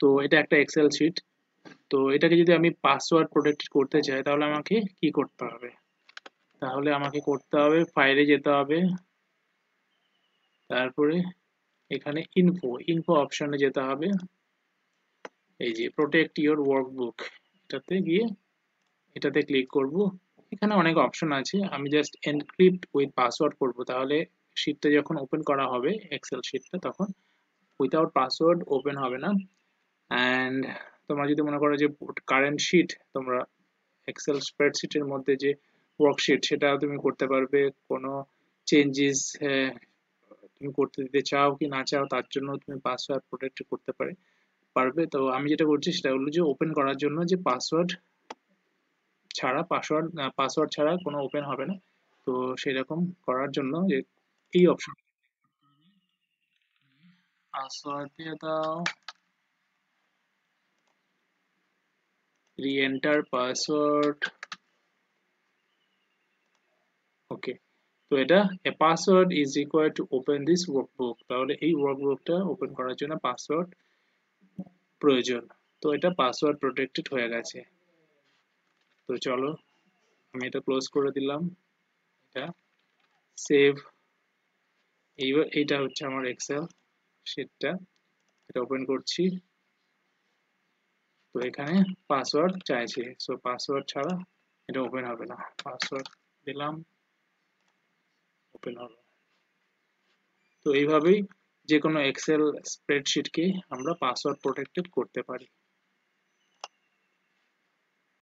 তো এটা একটা এক্সেল শিট। তো এটাকে যদি আমি পাসওয়ার্ড প্রোটেক্টেড করতে চাই তাহলে আমাকে কি করতে হবে? তাহলে আমাকে করতে হবে ফাইলে যেতে হবে, তারপরে এখানে ইনফো অপশনে যেতে হবে, এই যে প্রোটেক্ট ইওর ওয়ার্কবুক এটাতে গিয়ে এটাতে ক্লিক করব। এখানে অনেক অপশন আছে, আমি জাস্ট এনক্রিপ্ট উইথ পাসওয়ার্ড করব, তাহলে শিটটা যখন ওপেন করা হবে এক্সেল শিটটা তখন উইথাউট পাসওয়ার্ড ওপেন হবে না। অ্যান্ড তোমরা যদি মনে করো যে কারেন্ট শিট তোমরা এক্সেল স্প্রেডশিটের মধ্যে যে ওয়ার্কশিট সেটা তুমি করতে পারবে, কোনো চেঞ্জেস তুমি করতে দিতে চাও কি না চাও তার জন্য তুমি পাসওয়ার্ড প্রোটেক্ট করতে পারবে। তো আমি যেটা করছি সেটা হলো যে ওপেন করার জন্য যে পাসওয়ার্ড ছাড়া কোনো ওপেন হবে না। তো সেরকম করার জন্য যে এই অপশন পাসওয়ার্ড দিয়ে দাও, রি এন্টার পাসওয়ার্ড, ওকে। তো এটা a password is required to open this workbook, তাহলে এই ওয়ার্কবুকটা ওপেন করার জন্য পাসওয়ার্ড প্রয়োজন। তো এটা পাসওয়ার্ড প্রোটেক্টেড হয়ে গেছে। তো চলো আমি এটা ক্লোজ করে দিলাম, এটা সেভ। এইবার এইটা হচ্ছে আমার এক্সেল শিটটা, এটা ওপেন করছি। তো এখানে পাসওয়ার্ড চাইছে, সো পাসওয়ার্ড ছাড়া এটা ওপেন হবে না, পাসওয়ার্ড দিলাম, ওপেন হবে। তো এইভাবেই যে কোনো এক্সেল স্প্রেডশিটকে আমরা পাসওয়ার্ড প্রোটেক্টেড করতে পারি।